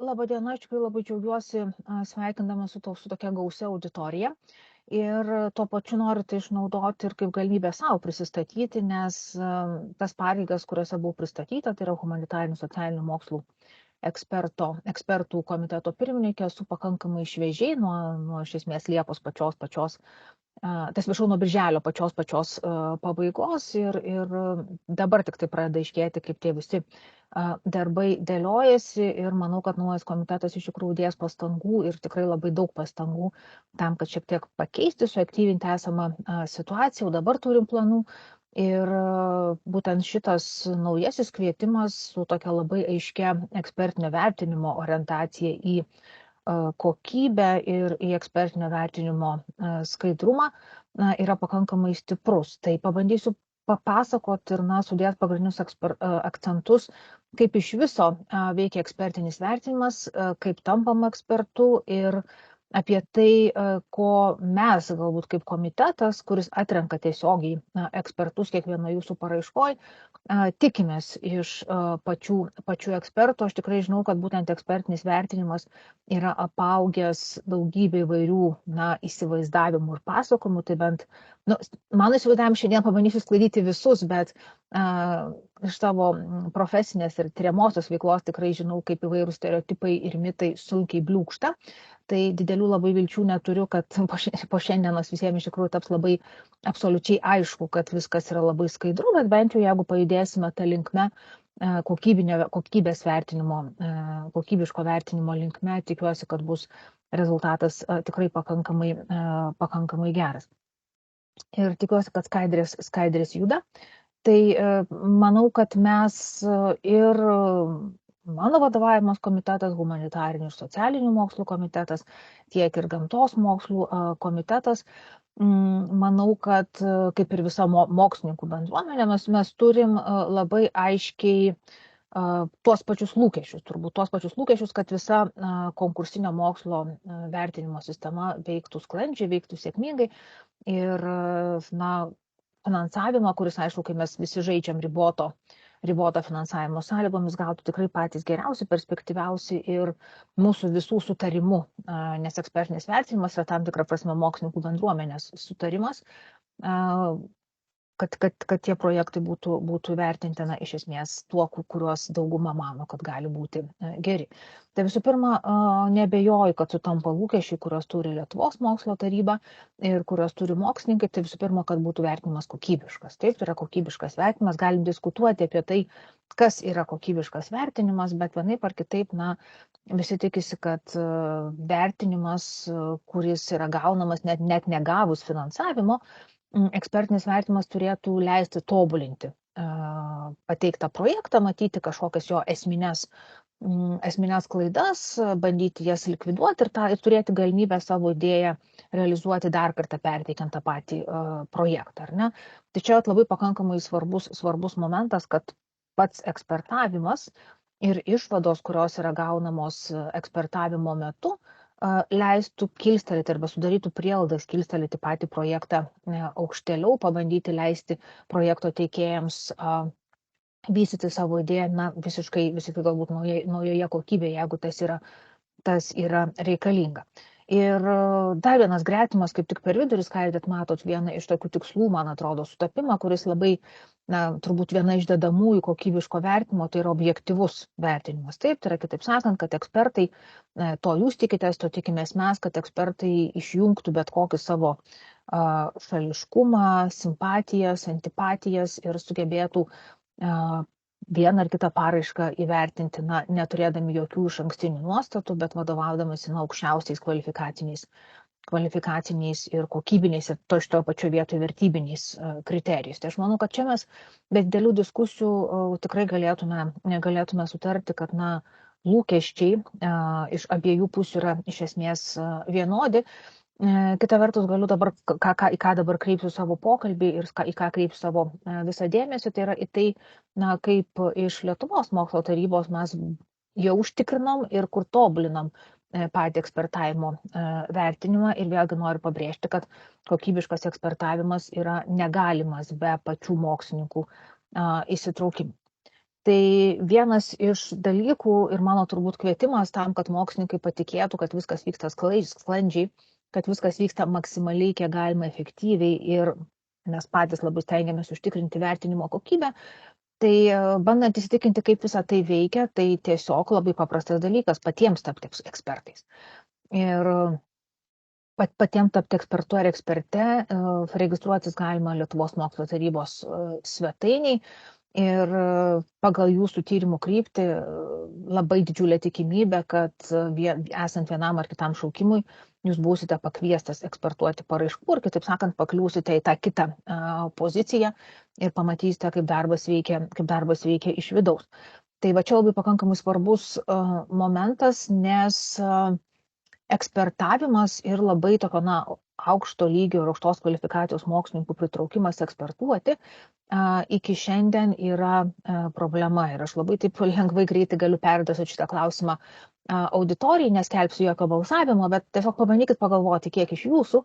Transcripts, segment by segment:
Labadiena, aš tikrai labai džiaugiuosi sveikindama su tokia gausia auditorija. Ir tuo pačiu noriu tai išnaudoti ir kaip galimybę savo prisistatyti, nes tas pareigas, kuriuose buvau pristatyta, tai yra humanitarinių socialinių mokslų ekspertų komiteto pirmininkė, esu pakankamai šviežiai nuo iš esmės Liepos pačios atsiprašau, nuo birželio pačios pabaigos ir dabar tik tai pradeda aiškėti, kaip tie visi darbai dėliojasi ir manau, kad naujas komitetas iš tikrųjų dės pastangų ir tikrai labai daug pastangų tam, kad šiek tiek pakeisti, suaktyvinti esamą situaciją, jau dabar turim planų. Ir būtent šitas naujasis kvietimas su tokia labai aiškia ekspertinio vertinimo orientacija į kokybę ir į ekspertinio vertinimo skaidrumą yra pakankamai stiprus. Tai pabandysiu papasakoti ir sudėti pagrindinius akcentus, kaip iš viso veikia ekspertinis vertinimas, kaip tampama ekspertu ir apie tai, ko mes galbūt kaip komitetas, kuris atrenka tiesiogiai ekspertus kiekvieno jūsų paraiškoj, tikimės iš pačių ekspertų. Aš tikrai žinau, kad būtent ekspertinis vertinimas yra apaugęs daugybė įvairių įsivaizdavimų ir pasakojimų, tai bent mano įsivaizdavimu šiandien pabandysiu sklaidyti visus, bet iš savo profesinės ir tyriamosios veiklos tikrai žinau, kaip įvairūs stereotipai ir mitai sunkiai bliūkšta. Tai didelių labai vilčių neturiu, kad po šiandienos visiems iš tikrųjų taps labai absoliučiai aišku, kad viskas yra labai skaidru, bet bent jau jeigu pajudėsime tą linkme, kokybės vertinimo, kokybiško vertinimo linkme, tikiuosi, kad bus rezultatas tikrai pakankamai geras. Ir tikiuosi, kad skaidrės juda. Tai manau, kad mes ir mano vadovaujamas komitetas, humanitarinių ir socialinių mokslų komitetas, tiek ir gamtos mokslų komitetas, manau, kad kaip ir visa mokslininkų bendruomenė, mes turim labai aiškiai tuos pačius lūkesčius, kad visa konkursinio mokslo vertinimo sistema veiktų sklandžiai, veiktų sėkmingai ir finansavimą, kuris, aišku, kai mes visi žaidžiam riboto finansavimo sąlygomis, gautų tikrai patys geriausi, perspektyviausi ir mūsų visų sutarimu, nes ekspertinis vertinimas yra tam tikra prasme mokslininkų bendruomenės sutarimas, kad tie projektai būtų vertintina iš esmės tuo, kuriuos dauguma mano, kad gali būti geri. Tai visų pirma, neabejoju, kad sutampa lūkesčiai, kuriuos turi Lietuvos mokslo taryba ir kuriuos turi mokslininkai, tai visų pirma, kad būtų vertinimas kokybiškas. Taip, tai yra kokybiškas vertinimas, galim diskutuoti apie tai, kas yra kokybiškas vertinimas, bet vienaip ar kitaip, visi tikisi, kad vertinimas, kuris yra gaunamas net negavus finansavimo, ekspertinis vertinimas turėtų leisti tobulinti pateiktą projektą, matyti kažkokias jo esminės klaidas, bandyti jas likviduoti ir turėti galimybę savo idėją realizuoti dar kartą perteikiant tą patį projektą. Ar ne? Tai čia labai pakankamai svarbus momentas, kad pats ekspertavimas ir išvados, kurios yra gaunamos ekspertavimo metu, leistų kilstelėti arba sudarytų prielaidas kilstelėti patį projektą aukštėliau, pabandyti leisti projekto teikėjams vystyti savo idėją visiškai galbūt naujoje kokybėje, jeigu tas yra reikalinga. Ir dar vienas gretimas, kaip tik per vidurį skaidrėt, matot vieną iš tokių tikslų, man atrodo, sutapimą, kuris labai, turbūt viena iš dedamųjų kokybiško vertinimo, tai yra objektyvus vertinimas. Taip, tai yra kitaip sakant, kad ekspertai, to jūs tikitės, to tikimės mes, kad ekspertai išjungtų bet kokį savo šališkumą, simpatijas, antipatijas ir sugebėtų vieną ar kitą paraišką įvertinti, neturėdami jokių išankstinių nuostatų, bet vadovaudamasi aukščiausiais kvalifikaciniais ir kokybiniais ir to pačio vietoje vertybiniais kriterijais. Tai aš manau, kad čia mes be didelių diskusijų tikrai galėtume sutarti, kad lūkesčiai iš abiejų pusių yra iš esmės vienodi. Kita vertus, galiu dabar, į ką dabar kreipsiu savo pokalbį ir į ką kreipsiu savo visą dėmesį, tai yra į tai, kaip iš Lietuvos mokslo tarybos mes jau užtikrinam ir kur tobulinam patį ekspertavimo vertinimą ir vėlgi noriu pabrėžti, kad kokybiškas ekspertavimas yra negalimas be pačių mokslininkų įsitraukimų. Tai vienas iš dalykų ir mano turbūt kvietimas tam, kad mokslininkai patikėtų, kad viskas vyksta sklandžiai, kad viskas vyksta maksimaliai, kiek galima efektyviai ir mes patys labai stengiamės užtikrinti vertinimo kokybę. Tai bandant įsitikinti, kaip visą tai veikia, tai tiesiog labai paprastas dalykas patiems tapti ekspertais. Ir patiems tapti ekspertu ar eksperte, registruotis galima Lietuvos mokslo tarybos svetainiai ir pagal jūsų tyrimų kryptį labai didžiulė tikimybė, kad esant vienam ar kitam šaukimui, jūs būsite pakviestas ekspertuoti paraiškų ir, kitaip sakant, pakliūsite į tą kitą poziciją ir pamatysite, kaip darbas veikia iš vidaus. Tai va čia labai pakankamai svarbus momentas, nes ekspertavimas ir labai tokio aukšto lygio ir aukštos kvalifikacijos mokslininkų pritraukimas ekspertuoti iki šiandien yra problema. Ir aš labai taip lengvai greitai galiu perduoti šitą klausimą auditorijai, neskelbsiu jokio balsavimo, bet tiesiog pabandykit pagalvoti, kiek iš jūsų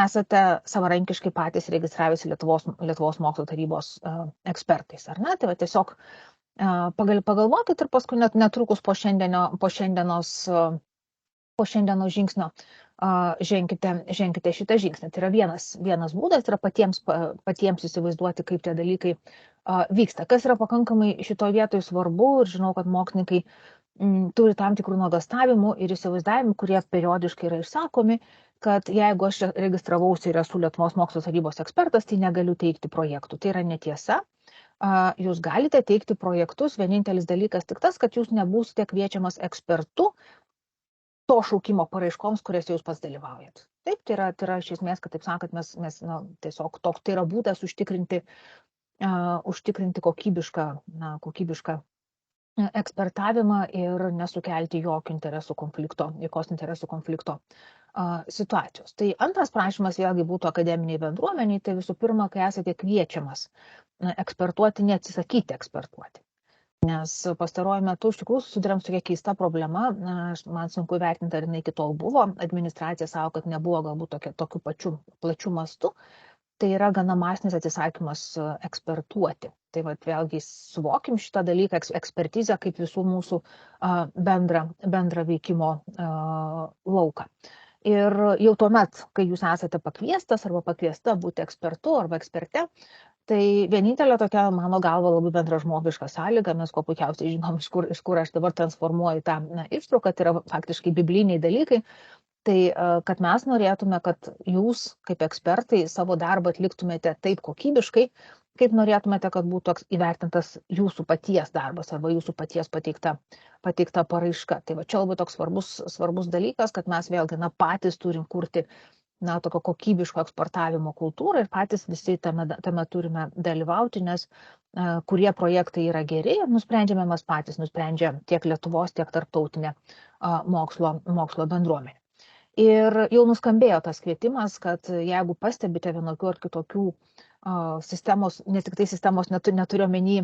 esate savarankiškai patys registravęsi Lietuvos mokslo tarybos ekspertais, ar ne? Tai va tiesiog pagalvokit ir paskui netrukus po šiandienos žingsnio ženkite šitą žingsnį. Tai yra vienas būdas, yra patiems įsivaizduoti, kaip tie dalykai vyksta. Kas yra pakankamai šitoje vietoje svarbu ir žinau, kad mokslininkai turi tam tikrų nuogąstavimų ir įsivaizdavimų, kurie periodiškai yra išsakomi, kad jeigu aš registravausi ir esu Lietuvos mokslo tarybos ekspertas, tai negaliu teikti projektų. Tai yra netiesa. Jūs galite teikti projektus, vienintelis dalykas tik tas, kad jūs nebūsite kviečiamas ekspertu to šaukimo paraiškoms, kurias jūs pats dalyvaujat. Taip, tai yra iš esmės, kad taip sakant, mes tiesiog toks tai yra būdas užtikrinti kokybišką ekspertavimą ir nesukelti jokios interesų konflikto situacijos. Tai antras prašymas vėlgi būtų akademiniai bendruomeniai, tai visų pirma, kai esate kviečiamas ekspertuoti, neatsisakyti ekspertuoti. Nes pastaruoju metu iš tikrųjų susidurėm su tokia keista problema, man sunku įvertinti, ar jinai iki tol buvo, administracija savo, kad nebuvo galbūt tokiu plačiu mastu, tai yra gana masinis atsisakymas ekspertuoti. Tai vėlgi suvokim šitą dalyką, ekspertizę kaip visų mūsų bendrą veikimo lauką. Ir jau tuomet, kai jūs esate pakviestas arba pakviesta būti ekspertu arba eksperte, tai vienintelė tokia, mano galva, labai bendražmogiška sąlyga, mes kuo puikiausiai žinom, iš kur aš dabar transformuoju tą ištrauką, tai yra faktiškai bibliniai dalykai, tai kad mes norėtume, kad jūs kaip ekspertai savo darbą atliktumėte taip kokybiškai, kaip norėtumėte, kad būtų įvertintas jūsų paties darbas arba jūsų paties pateikta paraiška. Tai va čia labai toks svarbus dalykas, kad mes vėlgi patys turim kurti tokio kokybiško eksportavimo kultūrą ir patys visi tame turime dalyvauti, nes kurie projektai yra geri, nusprendžiame mes patys, nusprendžia tiek Lietuvos, tiek tarptautinė mokslo bendruomenė. Ir jau nuskambėjo tas kvietimas, kad jeigu pastebite vienokių ar kitokių sistemos, ne tik tai sistemos neturiu omeny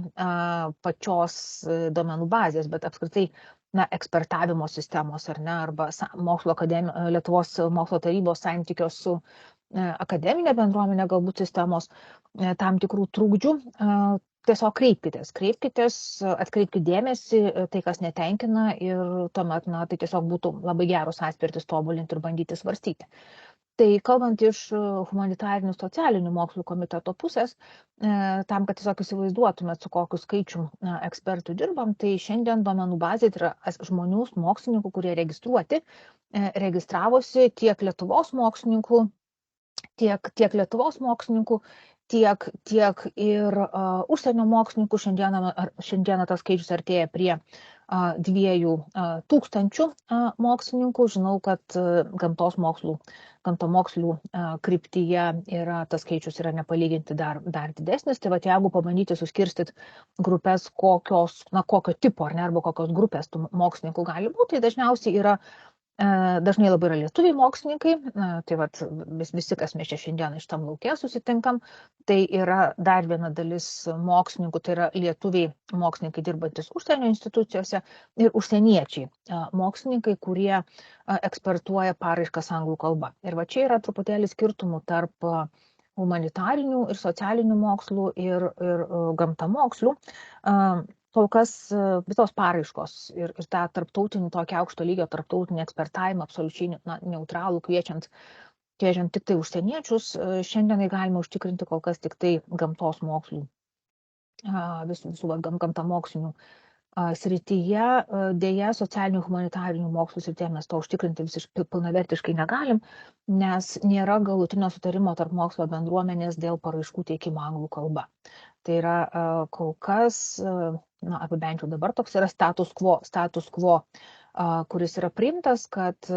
pačios duomenų bazės, bet apskritai ekspertavimo sistemos ar ne, arba Lietuvos mokslo tarybos santykios su akademinė bendruomenė galbūt sistemos tam tikrų trūkdžių, tiesiog kreipkitės, atkreipkite dėmesį, tai kas netenkina ir tuomet tai tiesiog būtų labai geros atspirtis tobulinti ir bandyti svarstyti. Tai kalbant iš humanitarinių socialinių mokslų komiteto pusės, tam, kad tiesiog įsivaizduotumėt, su kokiu skaičiu ekspertų dirbam, tai šiandien duomenų bazė yra žmonių, mokslininkų, kurie registravosi tiek Lietuvos mokslininkų, tiek ir užsienio mokslininkų. Šiandieną tas skaičius artėja prie 2000 mokslininkų. Žinau, kad gamtamokslių kryptyje tas skaičius yra nepalyginti dar didesnis. Tai jeigu pabandyti suskirstyti grupės, kokio tipo arba kokios grupės tų mokslininkų gali būti, tai dažnai labai yra lietuviai mokslininkai, tai visi, kas mes čia šiandien iš tam lauke susitinkam, tai yra dar viena dalis mokslininkų, tai yra lietuviai mokslininkai dirbantis užsienio institucijose ir užsieniečiai mokslininkai, kurie ekspertuoja paraiškas anglų kalba. Ir čia yra truputėlį skirtumų tarp humanitarinių ir socialinių mokslų ir gamtamokslių. Kol kas visos paraiškos ir tą tarptautinį, tokį aukšto lygio tarptautinį ekspertavimą, absoliučiai neutralų, kviečiant tik tai užsieniečius, šiandienai galima užtikrinti kol kas tik tai gamtos mokslų, visų gamtamokslinių srityje. Dėja, socialinių humanitarinių mokslų srityje mes to užtikrinti visiškai pilnavertiškai negalim, nes nėra galutinio sutarimo tarp mokslo bendruomenės dėl paraiškų teikimo anglų kalba. Tai yra kol kas, apibendrinčiau dabar, toks yra status quo, kuris yra priimtas, kad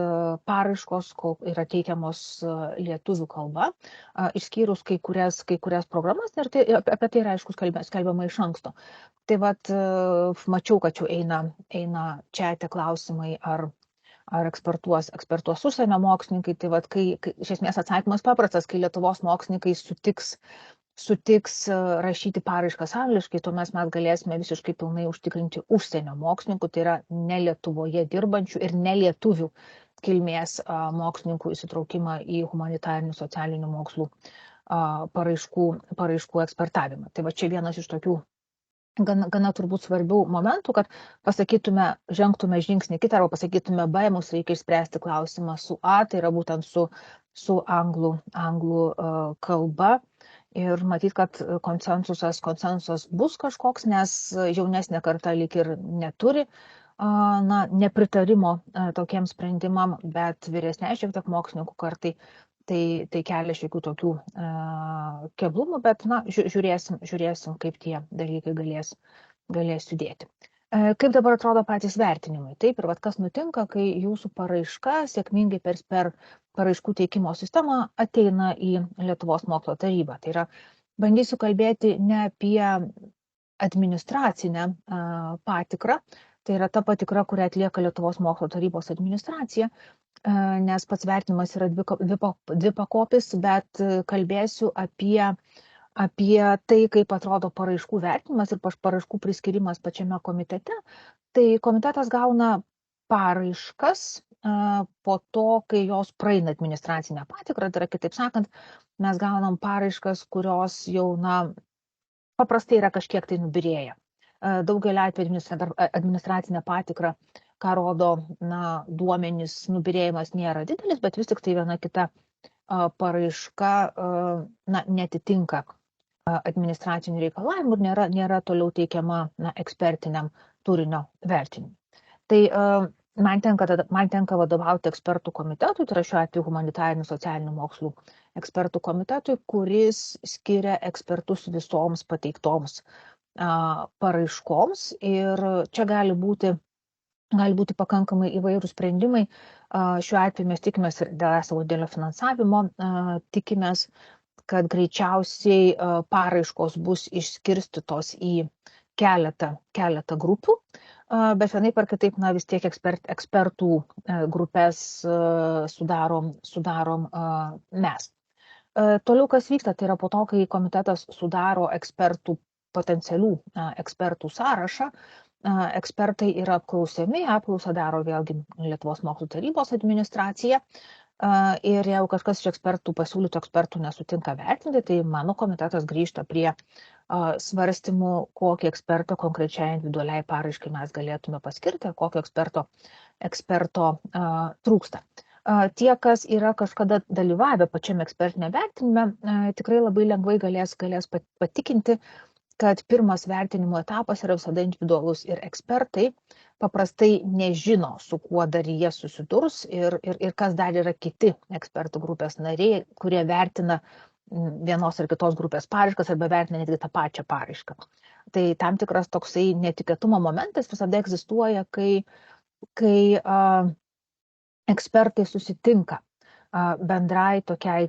paraiškos yra teikiamos lietuvių kalba, išskyrus kai kurias programas, ir apie tai yra aišku skelbiama iš anksto. Tai vat mačiau, kad jau eina čiate klausimai, ar ekspertuos užsienio mokslininkai. Tai vat, kai iš esmės atsakymas paprastas, kai Lietuvos mokslininkai sutiks rašyti paraiškas angliškai, tuomet mes galėsime visiškai pilnai užtikrinti užsienio mokslininkų, tai yra ne Lietuvoje dirbančių ir ne lietuvių kilmės mokslininkų įsitraukimą į humanitarinių socialinių mokslų paraiškų ekspertavimą. Tai va čia vienas iš tokių gana turbūt svarbių momentų, kad žengtume žingsnį kitą, arba pasakytume B, mums reikia išspręsti klausimą su A, tai yra būtent su anglų kalba. Ir matyt, kad konsensusas bus kažkoks, nes jaunesnė karta lyg ir neturi nepritarimo tokiems sprendimam, bet vyresnė šiek tiek mokslininkų kartai tai kelia šiokių tokių keblumų, bet žiūrėsim, kaip tie dalykai galės judėti. Kaip dabar atrodo patys vertinimai? Taip, ir kas nutinka, kai jūsų paraiška sėkmingai per paraiškų teikimo sistemą ateina į Lietuvos mokslo tarybą. Tai yra, bandysiu kalbėti ne apie administracinę patikrą, tai yra ta patikra, kurią atlieka Lietuvos mokslo tarybos administracija, nes pats vertinimas yra dvipakopis, bet kalbėsiu apie tai, kaip atrodo paraiškų vertinimas ir paraiškų priskirimas pačiame komitete. Tai komitetas gauna paraiškas po to, kai jos praeina administracinę patikrą. Tai yra, kitaip sakant, mes gaunam paraiškas, kurios jau paprastai yra kažkiek tai nubyrėję. Daugelį atvejų administracinė patikra, ką rodo duomenys, nubyrėjimas nėra didelis, bet vis tik tai viena kita paraiška netitinka administracinių reikalavimų ir nėra toliau teikiama ekspertiniam turinio vertinimui. Tai man tenka vadovauti ekspertų komitetui, tai yra šiuo atveju humanitarinių socialinių mokslų ekspertų komitetui, kuris skiria ekspertus visoms pateiktoms paraiškoms, ir čia gali būti pakankamai įvairūs sprendimai. Šiuo atveju mes tikimės ir dėl savo didelio finansavimo, tikimės, kad greičiausiai paraiškos bus išskirstytos į keletą grupių, bet vienaip ar kitaip vis tiek ekspertų grupės sudarom mes. Toliau kas vyksta, tai yra po to, kai komitetas sudaro potencialių ekspertų sąrašą, ekspertai yra apklausiami, apklausą daro vėlgi Lietuvos mokslo tarybos administracija. Ir jeigu kažkas iš ekspertų, pasiūlytų ekspertų nesutinka vertinti, tai mano komitetas grįžta prie svarstymų, kokį ekspertą konkrečiai individualiai paraiškai mes galėtume paskirti, kokio eksperto trūksta. Tie, kas yra kažkada dalyvavę pačiame ekspertinėme vertinime, tikrai labai lengvai galės patikinti, kad pirmas vertinimo etapas yra visada individualus ir ekspertai paprastai nežino, su kuo dar jie susidurs ir kas dar yra kiti ekspertų grupės nariai, kurie vertina vienos ar kitos grupės paraiškas arba vertina netgi tą pačią paraišką. Tai tam tikras toksai netikėtumo momentas visada egzistuoja, kai ekspertai susitinka bendrai tokiai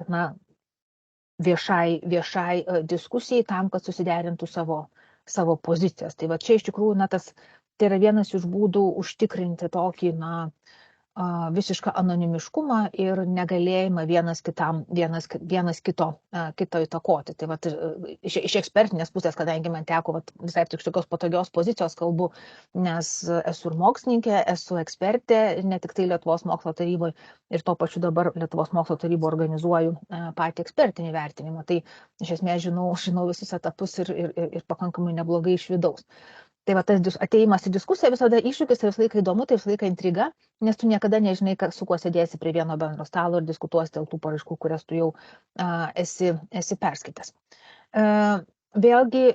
viešai diskusijai tam, kad susiderintų savo pozicijas. Tai va čia iš tikrųjų tai yra vienas iš būdų užtikrinti tokį visišką anonimiškumą ir negalėjimą vienas kito įtakoti. Tai vat, iš ekspertinės pusės, kadangi man teko visai tik tokios patogios pozicijos kalbu, nes esu ir mokslininkė, esu ekspertė, ne tik tai Lietuvos mokslo taryboje ir tuo pačiu dabar Lietuvos mokslo tarybo organizuoju patį ekspertinį vertinimą. Tai iš esmės žinau visus etapus ir pakankamai neblogai iš vidaus. Tai va, tas atėjimas į diskusiją visada iššūkis, tai visą laiką įdomu, tai visą laiką intriga, nes tu niekada nežinai, su kuo sėdėsi prie vieno bendro stalo ir diskutuosi dėl tų paraiškų, kurias tu jau esi perskaitęs. Vėlgi,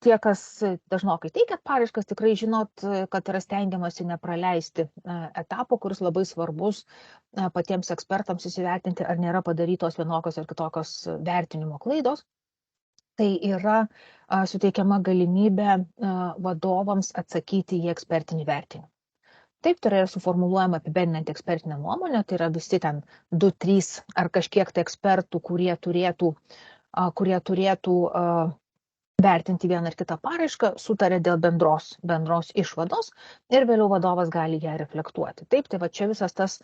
tie, kas dažnokai teikia paraiškas, tikrai žinot, kad yra stengiamasi nepraleisti etapo, kuris labai svarbus patiems ekspertams įsivertinti, ar nėra padarytos vienokios ar kitokios vertinimo klaidos. Tai yra suteikiama galimybė vadovams atsakyti į ekspertinį vertinimą. Taip, tai yra suformuluojama apibendrinant ekspertinę nuomonę, tai yra visi ten 2-3 ar kažkiek tai ekspertų, kurie turėtų vertinti vieną ar kitą paraišką, sutarė dėl bendros išvados ir vėliau vadovas gali ją reflektuoti. Taip, tai va čia visas tas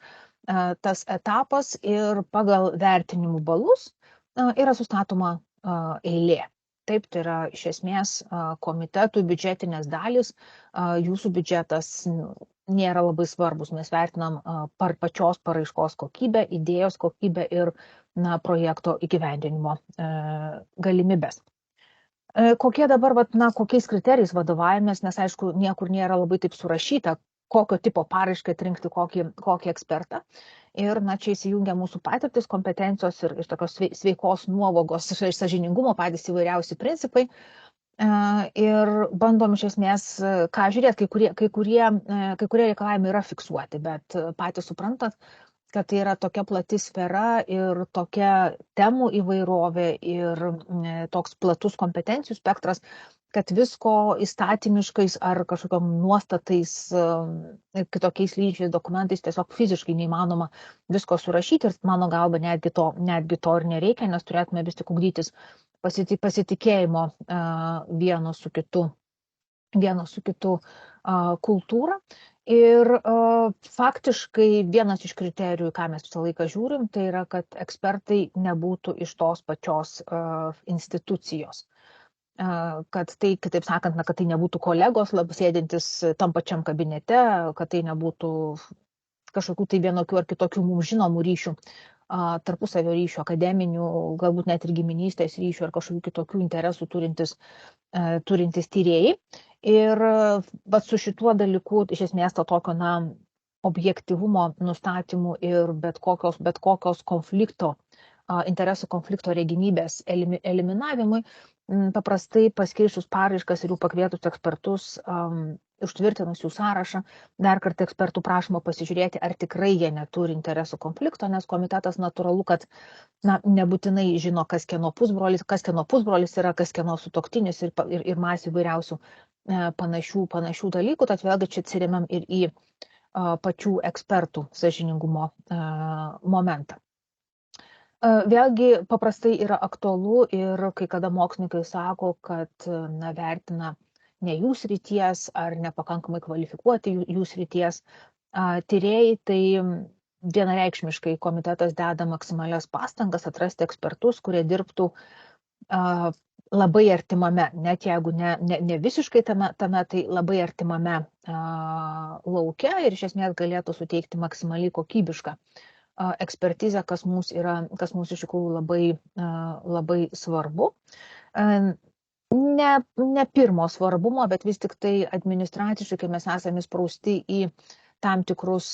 etapas ir pagal vertinimų balus yra sustatoma eilė. Taip, tai yra iš esmės komitetų biudžetinės dalys, jūsų biudžetas nėra labai svarbus. Mes vertinam pačios paraiškos kokybę, idėjos kokybę ir projekto įgyvendinimo galimybės. Kokie dabar, kokiais kriterijais vadovaujamės, nes aišku, niekur nėra labai taip surašyta, kokio tipo paraiškai atrinkti kokį ekspertą. Ir čia įsijungia mūsų patirtis, kompetencijos ir tokios sveikos nuovokos, sąžiningumo patys įvairiausi principai. Ir bandom iš esmės, ką žiūrėti, kai kurie reikalavimai yra fiksuoti, bet patys suprantat, kad tai yra tokia plati sfera ir tokia temų įvairovė ir toks platus kompetencijų spektras, kad visko įstatymiškais ar kažkokiam nuostatais ir kitokiais lyčiais dokumentais tiesiog fiziškai neįmanoma visko surašyti ir mano galva netgi to ir nereikia, nes turėtume vis tik ugdytis pasitikėjimo vieno su kitu kultūrą. Ir faktiškai vienas iš kriterijų, ką mes visą laiką žiūrim, tai yra, kad ekspertai nebūtų iš tos pačios institucijos. Kad tai, kitaip sakant, kad tai nebūtų kolegos sėdintis tam pačiam kabinete, kad tai nebūtų kažkokių tai vienokių ar kitokių mums žinomų ryšių, tarpusavio ryšių, akademinių, galbūt net ir giminystės ryšių ar kažkokių kitokių interesų turintis tyrėjai. Ir su šituo dalyku iš esmės to tokio objektyvumo nustatymų ir bet kokios interesų konflikto regimybės eliminavimui, paprastai paskirsčius paraiškas ir jų pakvietus ekspertus, užtvirtinus jų sąrašą, dar kartą ekspertų prašoma pasižiūrėti, ar tikrai jie neturi interesų konflikto, nes komitetas natūralu, kad nebūtinai žino, kas kieno pusbrolis yra, kas kieno sutuoktinis ir masė įvairiausių panašių dalykų, tad vėlgi čia atsiremiam ir į pačių ekspertų sąžiningumo momentą. Vėlgi paprastai yra aktualu ir kai kada mokslininkai sako, kad vertina ne jų srities ar nepakankamai kvalifikuoti jų srities tyrėjai, tai vienareikšmiškai komitetas deda maksimalias pastangas atrasti ekspertus, kurie dirbtų labai artimame, net jeigu ne visiškai tame, tai labai artimame lauke ir iš esmės galėtų suteikti maksimaliai kokybišką ekspertizę, kas mums iš tikrųjų labai svarbu. Ne pirmo svarbumo, bet vis tik tai administraciškai, kai mes esame įsprausti į tam tikrus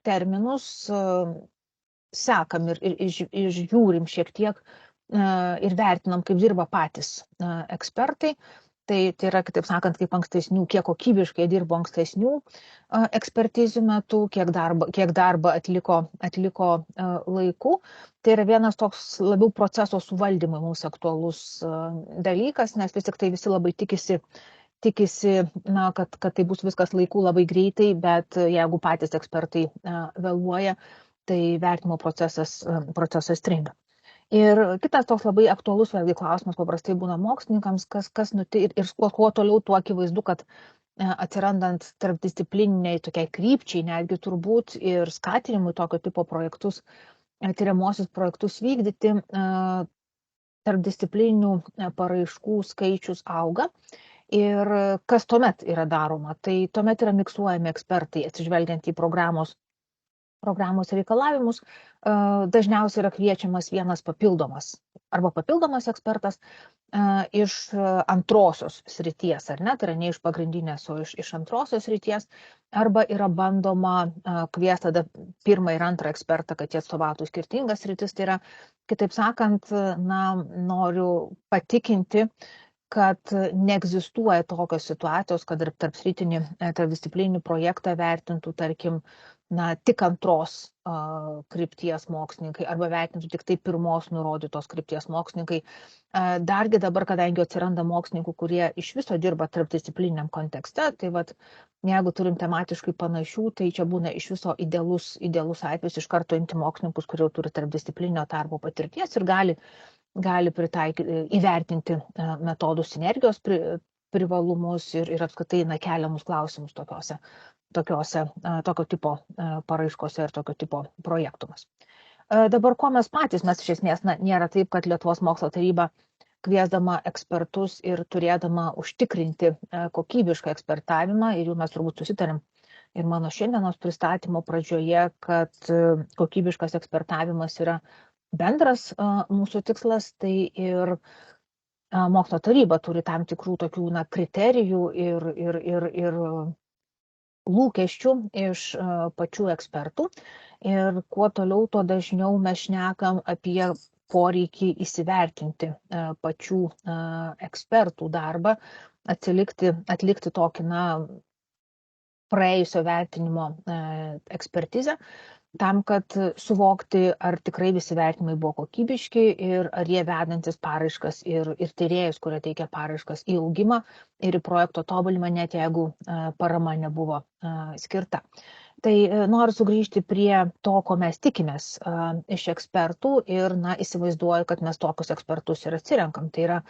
terminus, sekam ir žiūrim šiek tiek ir vertinam, kaip dirba patys ekspertai. Tai yra, kitaip sakant, kiek kokybiškai dirbo ankstesnių ekspertizių metu, kiek darbą atliko laiku. Tai yra vienas toks labiau proceso suvaldymui mums aktualus dalykas, nes vis tik tai visi labai tikisi, kad tai bus viskas laiku labai greitai, bet jeigu patys ekspertai vėluoja, tai vertimo procesas stringa. Ir kitas toks labai aktualus vėlgi klausimas paprastai būna mokslininkams, kas ir kuo toliau, tuo akivaizdu, kad atsirandant tarpdisciplininiai tokiai krypčiai, netgi turbūt ir skatinimui tokio tipo projektus, tyriamosius projektus vykdyti, tarpdisciplininių paraiškų skaičius auga. Ir kas tuomet yra daroma? Tai tuomet yra miksuojami ekspertai, atsižvelgiant į programos reikalavimus, dažniausiai yra kviečiamas vienas papildomas ekspertas iš antrosios srities, ar ne, tai yra ne iš pagrindinės, o iš antrosios srities, arba yra bandoma kviesti tada pirmą ir antrą ekspertą, kad jie atstovautų skirtingas sritis. Tai yra, kitaip sakant, noriu patikinti, kad neegzistuoja tokios situacijos, kad ir tarpdisciplininį projektą vertintų, tarkim, tik antros krypties mokslininkai arba vertintų tik tai pirmos nurodytos krypties mokslininkai. Dargi dabar, kadangi atsiranda mokslininkų, kurie iš viso dirba tarpdisciplininiam kontekste, tai vat, jeigu turim tematiškai panašių, tai čia būna iš viso idealus atvejis iš karto imti mokslininkus, kurie turi tarpdisciplininio darbo patirties ir gali įvertinti metodų sinergijos privalumus ir apskritai keliamus klausimus tokio tipo paraiškose ir tokio tipo projektumas. Dabar ko mes iš esmės, nėra taip, kad Lietuvos mokslo taryba kviesdama ekspertus ir turėdama užtikrinti kokybišką ekspertavimą, ir jau mes turbūt susitarėm ir mano šiandienos pristatymo pradžioje, kad kokybiškas ekspertavimas yra bendras mūsų tikslas, tai ir mokslo taryba turi tam tikrų tokių kriterijų ir lūkesčių iš pačių ekspertų. Ir kuo toliau, tuo dažniau mes šnekam apie poreikį įsivertinti pačių ekspertų darbą, atlikti tokį praėjusio vertinimo ekspertizę, tam, kad suvokti, ar tikrai visi vertinimai buvo kokybiški ir ar jie vedantis paraiškas ir tyrėjus, kurie teikia paraiškas į augimą ir į projekto tobulimą, net jeigu parama nebuvo skirta. Tai noriu sugrįžti prie to, ko mes tikimės iš ekspertų ir įsivaizduoju, kad mes tokius ekspertus ir atsirenkam. Tai yra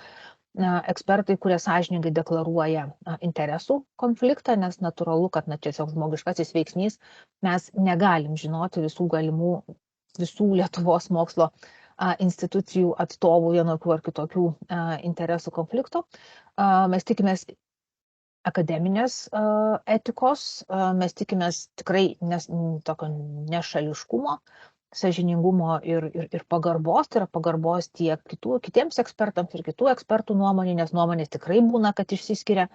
ekspertai, kurie sąžiningai deklaruoja interesų konfliktą, nes natūralu, kad tiesiog žmogiškasis veiksnys, mes negalim žinoti visų Lietuvos mokslo institucijų atstovų vienokių ar kitokių interesų konfliktų. Mes tikimės akademinės etikos, mes tikimės tikrai tokio nešališkumo, sąžiningumo ir pagarbos, tai yra pagarbos tiek kitiems ekspertams ir kitų ekspertų nuomonė, nes nuomonės tikrai būna, kad išsiskiria.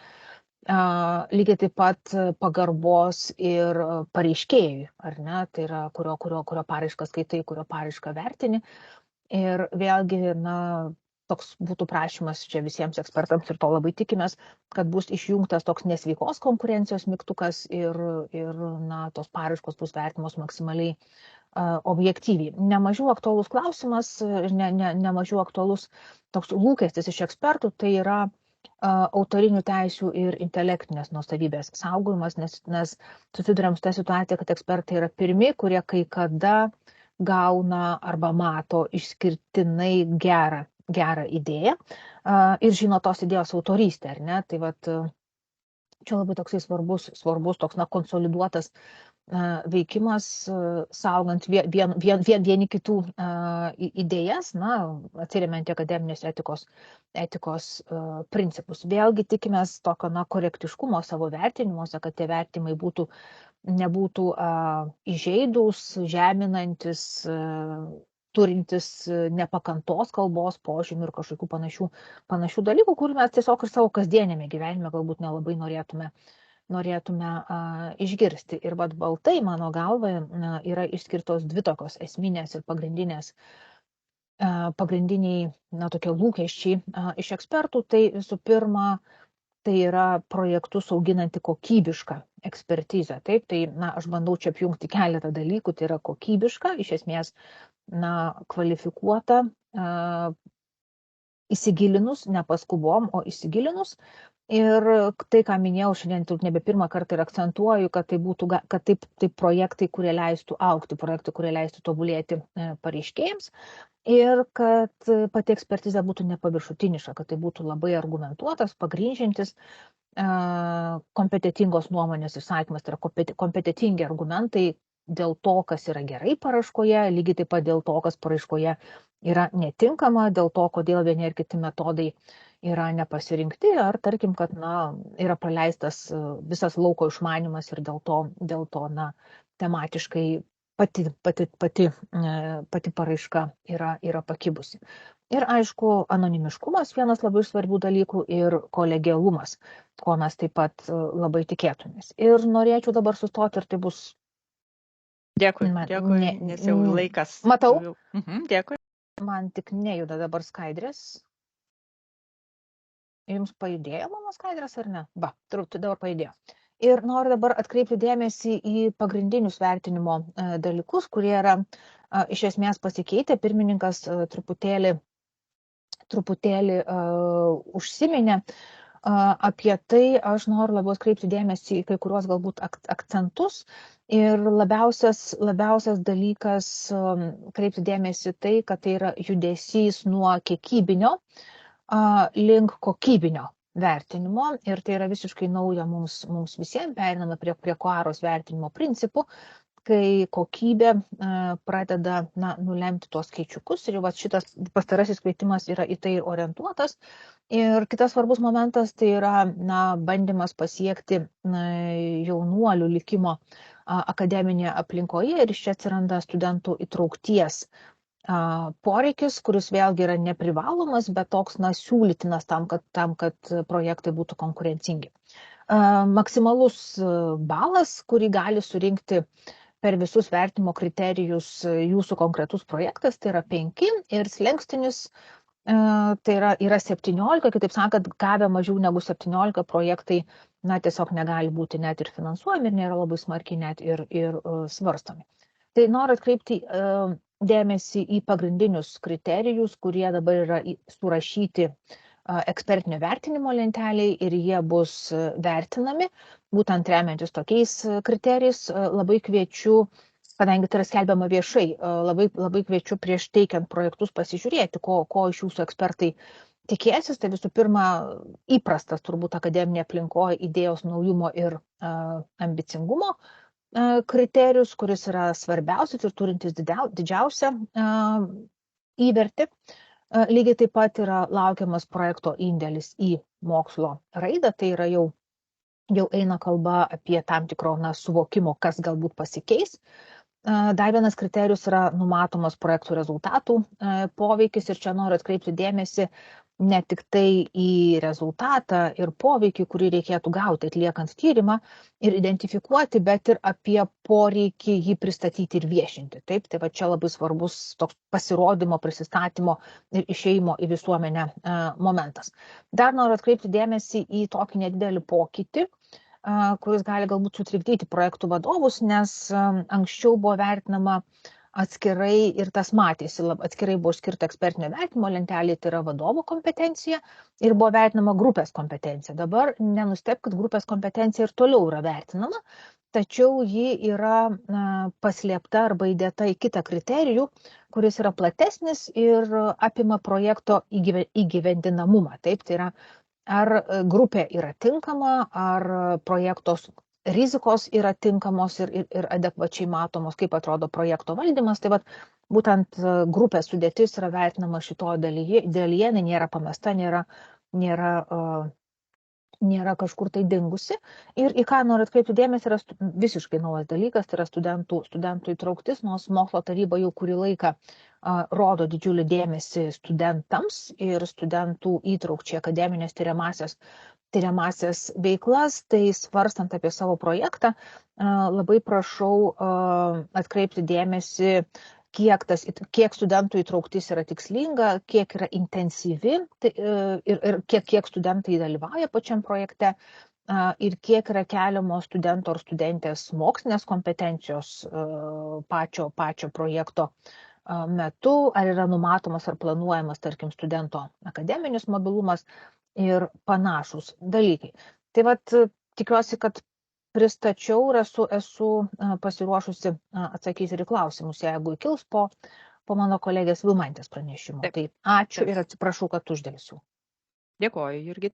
Lygiai taip pat pagarbos ir pareiškėjui, ar ne, tai yra kurio paraišką skaitai, kurio paraišką vertini. Ir vėlgi, toks būtų prašymas čia visiems ekspertams ir to labai tikimės, kad bus išjungtas toks nesveikos konkurencijos mygtukas ir tos paraiškos bus vertimos maksimaliai objektyviai. Nemažiau aktualus klausimas ir nemažiau aktualus toks lūkestis iš ekspertų, tai yra autorinių teisių ir intelektinės nuosavybės saugojimas, nes susiduriam su tą situaciją, kad ekspertai yra pirmi, kurie kai kada gauna arba mato išskirtinai gerą idėją ir žino tos idėjos autorystę, ar ne? Tai vat čia labai toksai svarbus toks konsoliduotas veikimas, saugant vieni kitų idėjas, atsiremiant į akademinės etikos principus. Vėlgi tikimės tokio korektiškumo savo vertinimuose, kad tie vertimai nebūtų įžeidūs, žeminantis, turintis nepakantos kalbos požymių ir kažkokių panašių dalykų, kurių mes tiesiog ir savo kasdienėme gyvenime galbūt nelabai norėtume išgirsti. Ir baltai, mano galva, yra išskirtos dvi tokios esminės ir pagrindiniai tokie lūkesčiai iš ekspertų. Tai visų pirma, tai yra projektus auginanti kokybišką ekspertizę. Taip, tai aš bandau čia apjungti keletą dalykų. Tai yra kokybiška, iš esmės kvalifikuota, įsigilinus, ne paskubom, o įsigilinus. Ir tai, ką minėjau šiandien, turbūt nebe pirmą kartą ir akcentuoju, kad tai projektai, kurie leistų augti, projektai, kurie leistų tobulėti pareiškėjams ir kad pati ekspertizė būtų nepaviršutiniška, kad tai būtų labai argumentuotas, pagrindžiantis kompetitingos nuomonės išsakymas, tai yra kompetitingi argumentai dėl to, kas yra gerai paraiškoje, lygiai taip pat dėl to, kas paraiškoje yra netinkama, dėl to, kodėl vieni ir kiti metodai yra nepasirinkti, ar tarkim, kad yra praleistas visas lauko išmanimas ir dėl to tematiškai pati paraiška yra pakibusi. Ir aišku, anonimiškumas vienas labai svarbių dalykų ir kolegialumas, ko mes taip pat labai tikėtumės. Ir norėčiau dabar sustoti, ir tai bus... Dėkui, nes jau laikas. Matau? Dėkui. Man tik nejuda dabar skaidrės. Jums pajudėjo mano skaidrės ar ne? Va, truputį dabar pajudėjo. Ir noriu dabar atkreipti dėmesį į pagrindinius vertinimo dalykus, kurie yra iš esmės pasikeitę. Pirmininkas truputėlį užsiminė apie tai. Aš noriu labiau atkreipti dėmesį į kai kuriuos galbūt akcentus. Ir labiausias dalykas kreipti dėmesį tai, kad tai yra judesys nuo kiekybinio link kokybinio vertinimo. Ir tai yra visiškai nauja mums visiems. Periname prie QAROS vertinimo principų, kai kokybė pradeda nulemti tuos skaičiukus. Ir jau šitas pastarasis kvietimas yra į tai orientuotas. Ir kitas svarbus momentas tai yra bandymas pasiekti jaunuolių likimo akademinėje aplinkoje. Ir iš čia atsiranda studentų įtraukties poreikis, kuris vėlgi yra neprivalomas, bet toks siūlytinas tam, kad projektai būtų konkurencingi. Maksimalus balas, kurį gali surinkti per visus vertimo kriterijus jūsų konkretus projektas, tai yra 5 ir slenkstinis tai yra 17, kitaip sakant, gavę mažiau negu 17 projektai tiesiog negali būti net ir finansuojami ir nėra labai smarkiai net ir svarstomi. Tai noriu atkreipti dėmesį į pagrindinius kriterijus, kurie dabar yra surašyti ekspertinio vertinimo lenteliai ir jie bus vertinami, būtent remiantis tokiais kriterijais. Labai kviečiu, kadangi tai yra skelbiama viešai, labai kviečiu prieš teikiant projektus pasižiūrėti, ko iš jūsų ekspertai tikėsis. Tai visų pirma, įprastas turbūt akademinė aplinkoje idėjos naujumo ir ambicingumo kriterijus, kuris yra svarbiausias ir turintis didžiausią įvertį. Lygiai taip pat yra laukiamas projekto indėlis į mokslo raidą, tai yra jau eina kalba apie tam tikro suvokimo, kas galbūt pasikeis. Dar vienas kriterijus yra numatomas projektų rezultatų poveikis ir čia noriu atkreipti dėmesį ne tik tai į rezultatą ir poveikį, kurį reikėtų gauti atliekant tyrimą ir identifikuoti, bet ir apie poreikį jį pristatyti ir viešinti. Taip, tai va čia labai svarbus toks pasirodymo, prisistatymo ir išėjimo į visuomenę momentas. Dar noriu atkreipti dėmesį į tokį nedidelį pokytį, kuris gali galbūt sutrikdyti projektų vadovus, nes anksčiau buvo vertinama atskirai ir tas matėsi, atskirai buvo skirta ekspertinio vertinimo lentelė, tai yra vadovo kompetencija ir buvo vertinama grupės kompetencija. Dabar nenustebkit, grupės kompetencija ir toliau yra vertinama, tačiau ji yra paslėpta arba įdėta į kitą kriterijų, kuris yra platesnis ir apima projekto įgyvendinamumą. Taip, tai yra, ar grupė yra tinkama, ar projektos rizikos yra tinkamos ir adekvačiai matomos, kaip atrodo projekto valdymas. Tai būtent grupės sudėtis yra vertinama šitoje dalyje, nėra pamesta, nėra kažkur tai dingusi. Ir į ką noriu atkreipti dėmesį, yra visiškai naujas dalykas, tai yra studentų įtrauktis, nors mokslo taryba jau kurį laiką rodo didžiulį dėmesį studentams ir studentų įtraukčiai akademinės tyriamasias veiklas. Tai svarstant apie savo projektą, labai prašau atkreipti dėmesį, kiek studentų įtrauktis yra tikslinga, kiek yra intensyvi ir kiek studentai dalyvauja pačiam projekte ir kiek yra keliamos studento ar studentės mokslinės kompetencijos pačio projekto metu, ar yra numatomas ar planuojamas, tarkim, studento akademinis mobilumas ir panašus dalykai. Tai tikiuosi, kad pristačiau ir esu pasiruošusi atsakyti ir į klausimus, jeigu kils po mano kolegės Vilmantės pranešimo. Tai ačiū ir atsiprašau, kad uždėlsiu. Dėkoju, Jurgita.